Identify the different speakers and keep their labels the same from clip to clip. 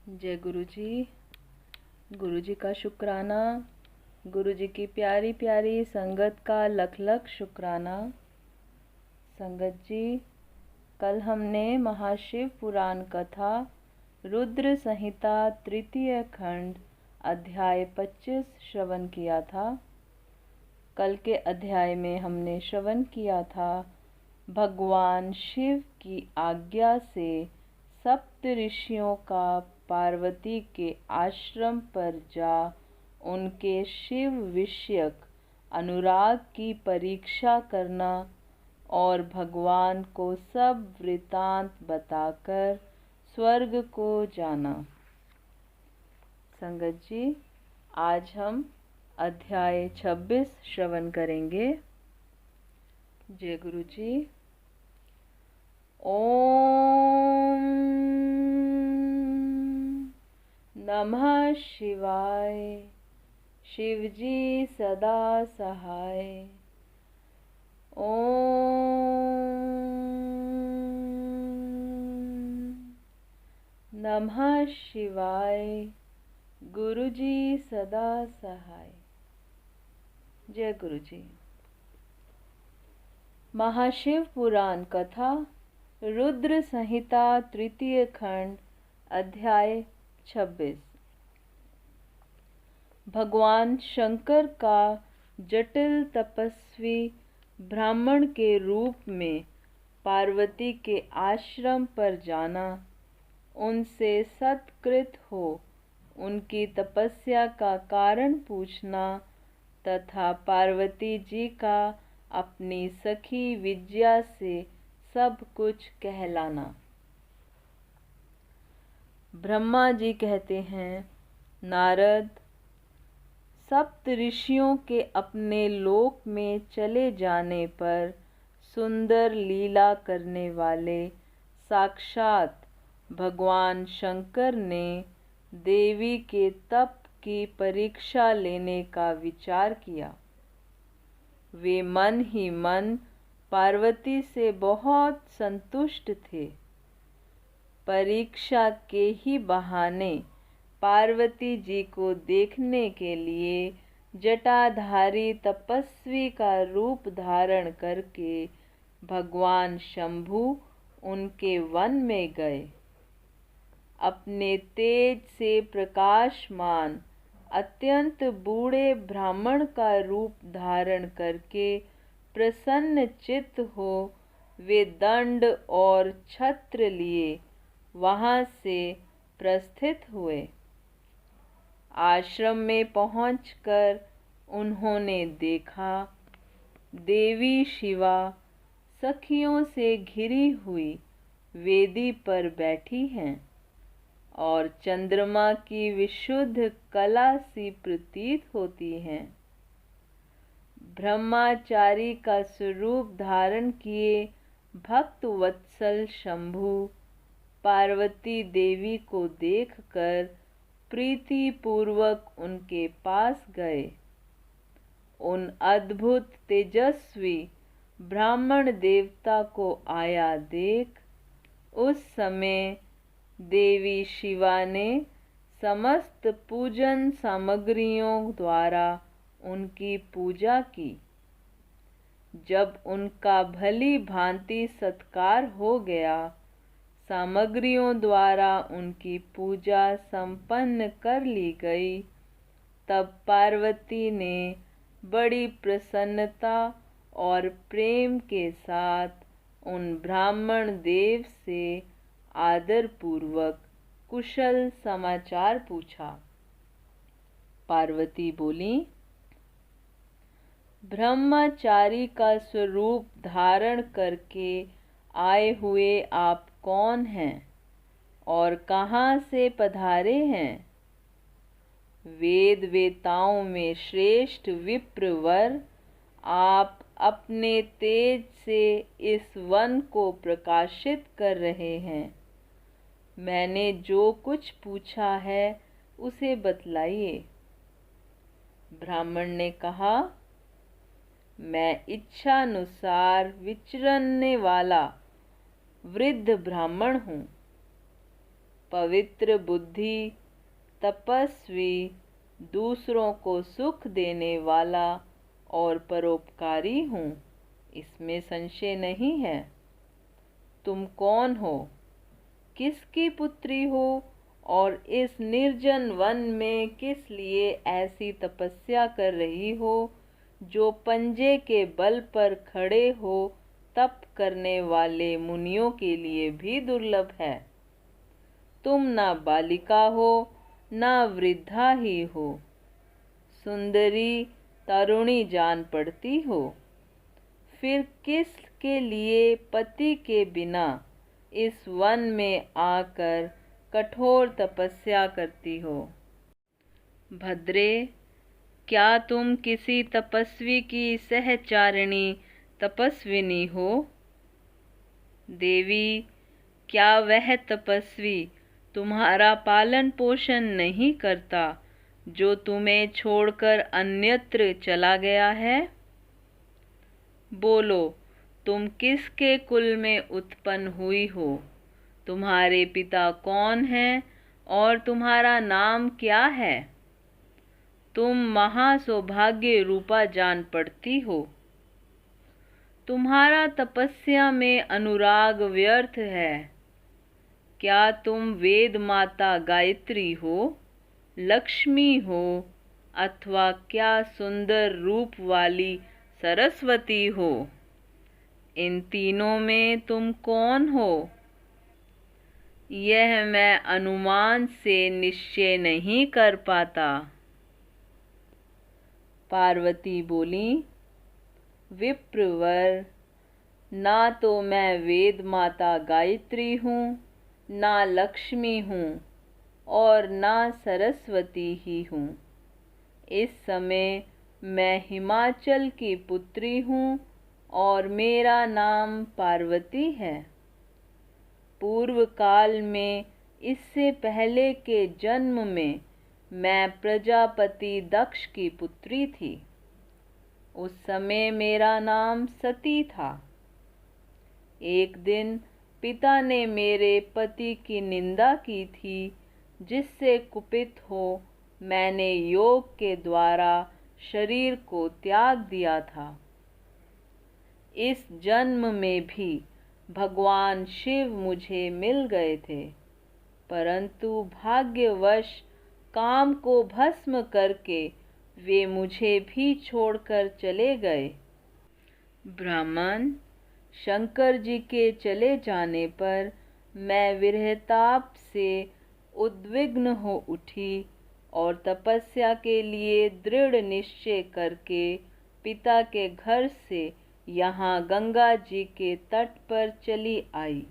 Speaker 1: जय गुरु जी। गुरु जी का शुक्राना। गुरु जी की प्यारी प्यारी संगत का लख लख शुक्राना। संगत जी, कल हमने महाशिव पुराण कथा रुद्र संहिता तृतीय खंड अध्याय 25 श्रवण किया था। कल के अध्याय में हमने श्रवण किया था भगवान शिव की आज्ञा से सप्त ऋषियों का पार्वती के आश्रम पर जा उनके शिव विषयक अनुराग की परीक्षा करना और भगवान को सब वृतांत बताकर स्वर्ग को जाना। संगत जी, आज हम अध्याय 26 श्रवण करेंगे। जय गुरु जी। ओम नमः शिवाय। शिवजी सदा सहाय। ओम नमः शिवाय। गुरुजी सदा सहाय। जय गुरु जी। महाशिव पुराण कथा रुद्र संहिता तृतीय खंड अध्याय 26। भगवान शंकर का जटिल तपस्वी ब्राह्मण के रूप में पार्वती के आश्रम पर जाना, उनसे सत्कृत हो उनकी तपस्या का कारण पूछना तथा पार्वती जी का अपनी सखी विद्या से सब कुछ कहलाना। ब्रह्मा जी कहते हैं, नारद, सप्त ऋषियों के अपने लोक में चले जाने पर सुंदर लीला करने वाले साक्षात भगवान शंकर ने देवी के तप की परीक्षा लेने का विचार किया। वे मन ही मन पार्वती से बहुत संतुष्ट थे। परीक्षा के ही बहाने पार्वती जी को देखने के लिए जटाधारी तपस्वी का रूप धारण करके भगवान शंभु उनके वन में गए। अपने तेज से प्रकाशमान अत्यंत बूढ़े ब्राह्मण का रूप धारण करके प्रसन्न चित्त हो वे दंड और छत्र लिए वहां से प्रस्थित हुए। आश्रम में पहुंचकर उन्होंने देखा देवी शिवा सखियों से घिरी हुई वेदी पर बैठी हैं और चंद्रमा की विशुद्ध कला सी प्रतीत होती हैं। ब्रह्मचारी का स्वरूप धारण किए भक्त वत्सल शंभु पार्वती देवी को देखकर प्रीति पूर्वक उनके पास गए। उन अद्भुत तेजस्वी ब्राह्मण देवता को आया देख उस समय देवी शिवा ने समस्त पूजन सामग्रियों द्वारा उनकी पूजा की। जब उनका भली भांति सत्कार हो गया, सामग्रियों द्वारा उनकी पूजा संपन्न कर ली गई, तब पार्वती ने बड़ी प्रसन्नता और प्रेम के साथ उन ब्राह्मण देव से आदर पूर्वक कुशल समाचार पूछा। पार्वती बोली, ब्रह्मचारी का स्वरूप धारण करके आए हुए आप कौन हैं और कहाँ से पधारे हैं? वेद वेताओं में श्रेष्ठ विप्रवर, आप अपने तेज से इस वन को प्रकाशित कर रहे हैं। मैंने जो कुछ पूछा है उसे बतलाइए। ब्राह्मण ने कहा, मैं इच्छानुसार विचरने वाला वृद्ध ब्राह्मण हूँ। पवित्र बुद्धि, तपस्वी, दूसरों को सुख देने वाला और परोपकारी हूँ, इसमें संशय नहीं है। तुम कौन हो, किसकी पुत्री हो और इस निर्जन वन में किस लिए ऐसी तपस्या कर रही हो जो पंजे के बल पर खड़े हो तप करने वाले मुनियों के लिए भी दुर्लभ है। तुम ना बालिका हो ना वृद्धा ही हो, सुंदरी तरुणी जान पड़ती हो, फिर किस के लिए पति के बिना इस वन में आकर कठोर तपस्या करती हो। भद्रे, क्या तुम किसी तपस्वी की सहचारिणी तपस्विनी हो? देवी, क्या वह तपस्वी तुम्हारा पालन पोषण नहीं करता जो तुम्हें छोड़कर अन्यत्र चला गया है? बोलो, तुम किसके कुल में उत्पन्न हुई हो? तुम्हारे पिता कौन हैं और तुम्हारा नाम क्या है? तुम महासौभाग्य रूपा जान पड़ती हो। तुम्हारा तपस्या में अनुराग व्यर्थ है। क्या तुम वेद माता गायत्री हो, लक्ष्मी हो, अथवा क्या सुंदर रूप वाली सरस्वती हो? इन तीनों में तुम कौन हो? यह मैं अनुमान से निश्चय नहीं कर पाता। पार्वती बोली, विप्रवर, ना तो मैं वेद माता गायत्री हूँ, ना लक्ष्मी हूँ और ना सरस्वती ही हूँ। इस समय मैं हिमाचल की पुत्री हूँ और मेरा नाम पार्वती है। पूर्व काल में, इससे पहले के जन्म में, मैं प्रजापति दक्ष की पुत्री थी। उस समय मेरा नाम सती था। एक दिन पिता ने मेरे पति की निंदा की थी, जिससे कुपित हो मैंने योग के द्वारा शरीर को त्याग दिया था। इस जन्म में भी भगवान शिव मुझे मिल गए थे, परंतु भाग्यवश काम को भस्म करके वे मुझे भी छोड़कर चले गए। ब्राह्मण, शंकर जी के चले जाने पर मैं विरहताप से उद्विग्न हो उठी और तपस्या के लिए दृढ़ निश्चय करके पिता के घर से यहाँ गंगा जी के तट पर चली आई।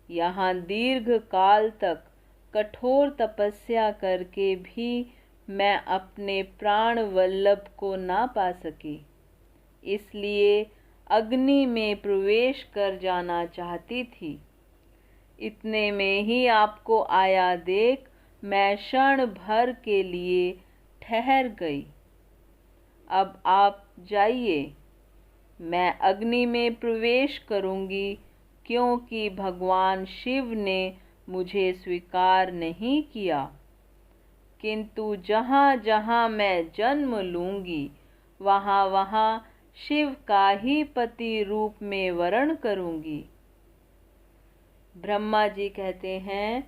Speaker 1: यहाँ दीर्घ काल तक कठोर तपस्या करके भी मैं अपने प्राण वल्लभ को ना पा सकी, इसलिए अग्नि में प्रवेश कर जाना चाहती थी। इतने में ही आपको आया देख मैं क्षण भर के लिए ठहर गई। अब आप जाइए, मैं अग्नि में प्रवेश करूंगी, क्योंकि भगवान शिव ने मुझे स्वीकार नहीं किया। किंतु जहाँ जहाँ मैं जन्म लूंगी, वहाँ वहाँ शिव का ही पति रूप में वरण करूंगी। ब्रह्मा जी कहते हैं,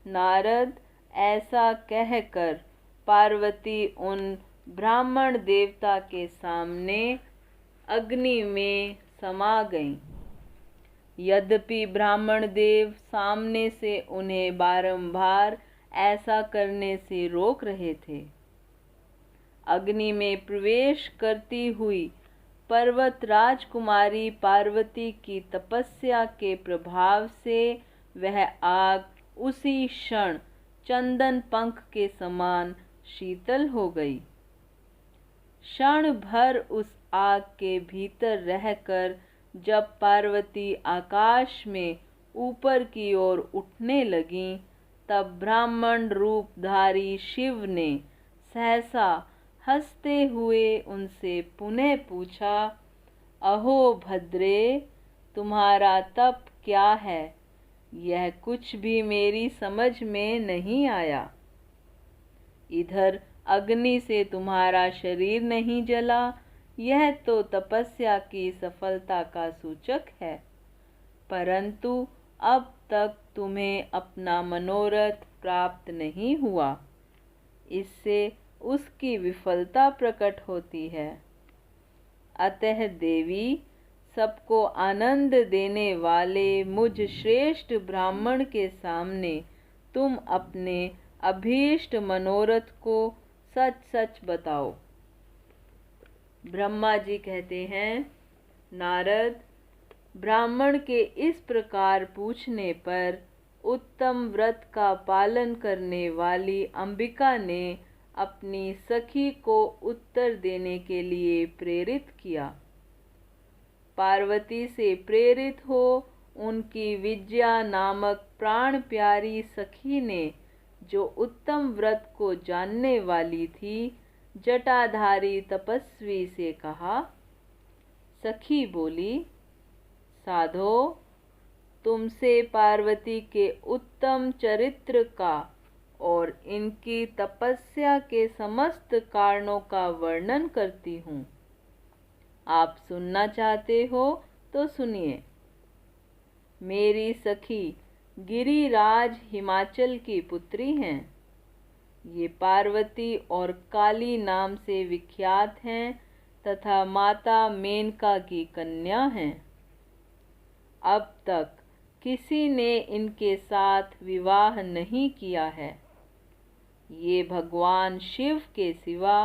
Speaker 1: नारद, ऐसा कहकर पार्वती उन ब्राह्मण देवता के सामने अग्नि में समा गईं। यद्यपि ब्राह्मण देव सामने से उन्हें बारंबार ऐसा करने से रोक रहे थे। अग्नि में प्रवेश करती हुई पर्वत राजकुमारी पार्वती की तपस्या के प्रभाव से वह आग उसी क्षण चंदन पंख के समान शीतल हो गई। क्षण भर उस आग के भीतर रहकर जब पार्वती आकाश में ऊपर की ओर उठने लगीं, तब ब्राह्मण रूपधारी शिव ने सहसा हंसते हुए उनसे पुनः पूछा, अहो भद्रे, तुम्हारा तप क्या है यह कुछ भी मेरी समझ में नहीं आया। इधर अग्नि से तुम्हारा शरीर नहीं जला, यह तो तपस्या की सफलता का सूचक है, परंतु अब तक तुम्हें अपना मनोरथ प्राप्त नहीं हुआ। इससे उसकी विफलता प्रकट होती है। अतः देवी, सबको आनंद देने वाले मुझ श्रेष्ठ ब्राह्मण के सामने तुम अपने अभीष्ट मनोरथ को सच सच बताओ। ब्रह्मा जी कहते हैं, नारद, ब्राह्मण के इस प्रकार पूछने पर उत्तम व्रत का पालन करने वाली अंबिका ने अपनी सखी को उत्तर देने के लिए प्रेरित किया। पार्वती से प्रेरित हो उनकी विद्या नामक प्राण प्यारी सखी ने, जो उत्तम व्रत को जानने वाली थी, जटाधारी तपस्वी से कहा। सखी बोली, साधो, तुमसे पार्वती के उत्तम चरित्र का और इनकी तपस्या के समस्त कारणों का वर्णन करती हूँ। आप सुनना चाहते हो तो सुनिए। मेरी सखी गिरिराज हिमाचल की पुत्री हैं। ये पार्वती और काली नाम से विख्यात हैं तथा माता मेनका की कन्या हैं। अब तक किसी ने इनके साथ विवाह नहीं किया है। ये भगवान शिव के सिवा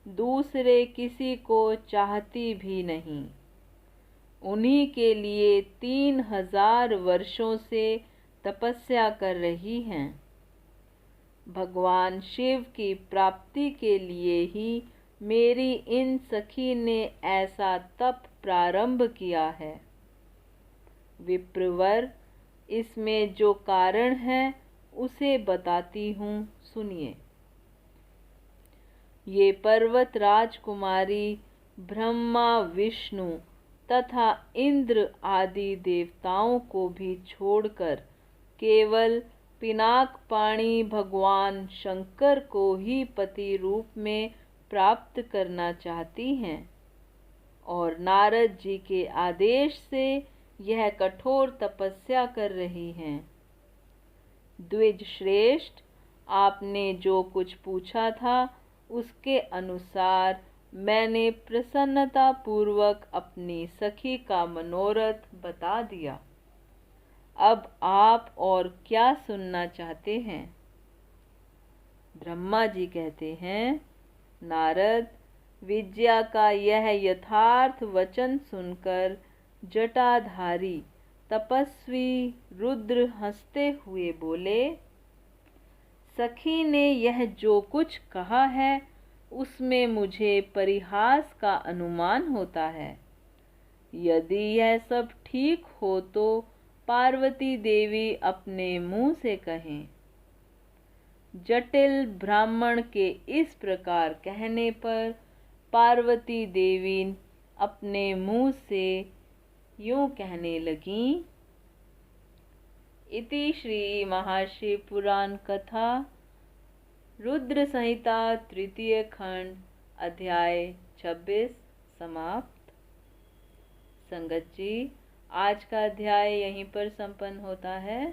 Speaker 1: दूसरे किसी को चाहती भी नहीं। उन्हीं के लिए 3000 वर्षों से तपस्या कर रही हैं। भगवान शिव की प्राप्ति के लिए ही मेरी इन सखी ने ऐसा तप प्रारंभ किया है। विप्रवर, इसमें जो कारण है उसे बताती हूँ, सुनिए। ये पर्वत राजकुमारी ब्रह्मा, विष्णु तथा इंद्र आदि देवताओं को भी छोड़कर केवल पिनाक पाणी भगवान शंकर को ही पति रूप में प्राप्त करना चाहती हैं और नारद जी के आदेश से यह कठोर तपस्या कर रही हैं। द्विज श्रेष्ठ, आपने जो कुछ पूछा था उसके अनुसार मैंने प्रसन्नता पूर्वक अपनी सखी का मनोरथ बता दिया। अब आप और क्या सुनना चाहते हैं? ब्रह्मा जी कहते हैं, नारद, विद्या का यह यथार्थ वचन सुनकर जटाधारी तपस्वी रुद्र हंसते हुए बोले, सखी ने यह जो कुछ कहा है उसमें मुझे परिहास का अनुमान होता है। यदि यह सब ठीक हो तो पार्वती देवी अपने मुंह से कहें। जटिल ब्राह्मण के इस प्रकार कहने पर पार्वती देवी अपने मुंह से यूं कहने लगीं। इति श्री महाशिव पुराण कथा रुद्र संहिता तृतीय खंड अध्याय 26 समाप्त। संगत जी, आज का अध्याय यहीं पर संपन्न होता है।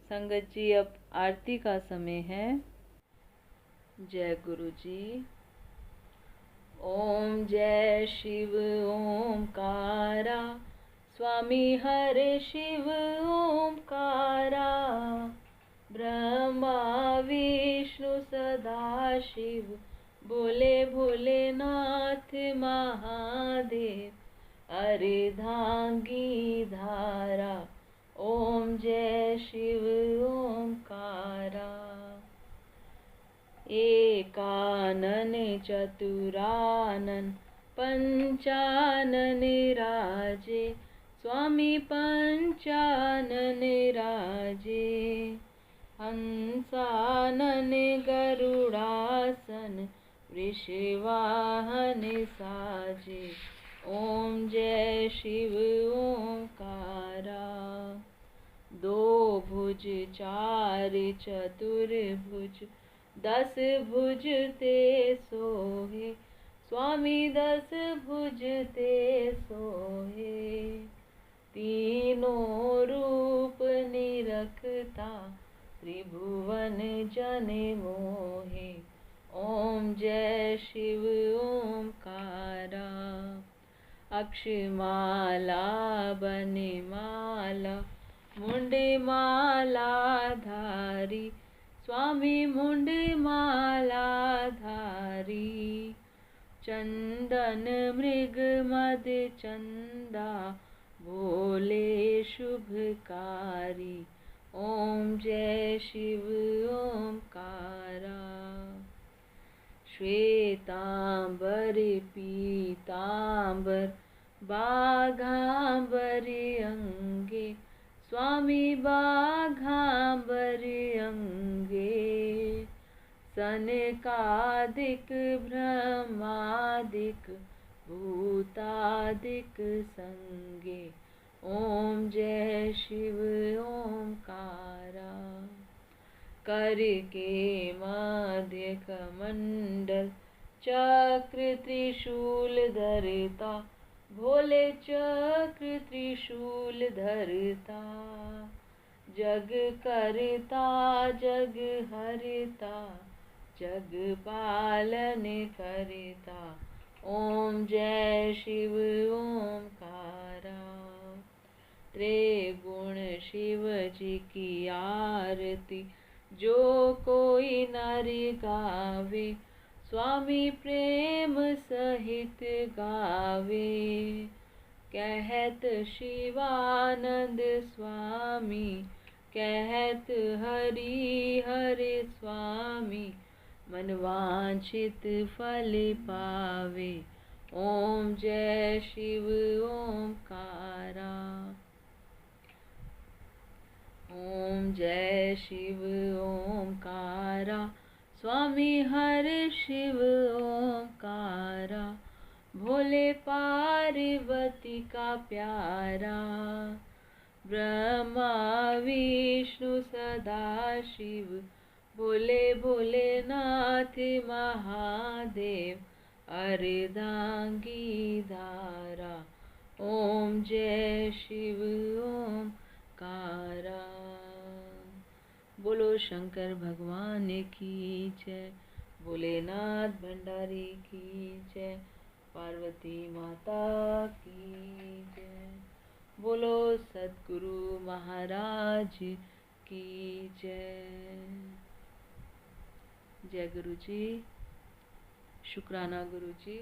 Speaker 1: संगत जी, अब आरती का समय है। जय गुरु जी। ओम जय शिव ओमकारा, स्वामी हरे शिव ओमकारा, ब्रह्मा विष्णु सदा शिव, बोले भोलेनाथ महादेव, अर्धांगी धारा, ओम जय शिव ओमकारा। एकानन चतुरानन पंचानन राजे, स्वामी पंचानन राजे, हंसानन गरुड़ासन, वृषवाहन साजे, ओम जय शिव ओमकारा। दो भुज चार चतुर्भुज, 10 भुज ते सोहे, स्वामी 10 भुज ते सोहे। तीनों रूप निरखता, त्रिभुवन जन मोहे। ओम जय शिव ओमकारा। अक्षमाला बनमाला, मुंडमाला धारी, स्वामी मुंडमाला धारी। चंदन मृग मद चंदा, भोले शुभकारी। ओम जय शिव ओमकारा। श्वेतांबर पीतांबर, बाघांबर अंगे, स्वामी बाघांबर अंगे। सनकादिक ब्रह्मादिक, भूतादिक संगे। ओम जय शिव ओमकारा। कर के मध्य कमंडल, चक्र त्रिशूल धरता, भोले चक्र त्रिशूल धरता। जग करता जग हरता, जग पालन करता। ओम जय शिव ओमकारा। त्रिगुण शिव जी की आरती, जो कोई नर गावे, स्वामी प्रेम सहित गावे। कहत शिवानंद स्वामी, कहत हरि हरि स्वामी। मन वांछित फल पावे। ओम जय शिव ओमकारा। ओम जय शिव ओमकारा, स्वामी हर शिव ओमकारा। भोले पार्वती का प्यारा, ब्रह्मा विष्णु सदा शिव। भोले भोलेनाथ महादेव, अर्धांगी धारा। ओम जय शिव ओमकारा। बोलो शंकर भगवान की जय, भोलेनाथ भंडारी की जय, पार्वती माता की जय। बोलो सद्गुरु महाराज की जय। जय गुरु जी, शुक्राना गुरु जी,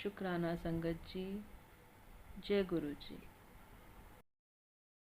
Speaker 1: शुक्राना संगत जी। जय गुरु जी।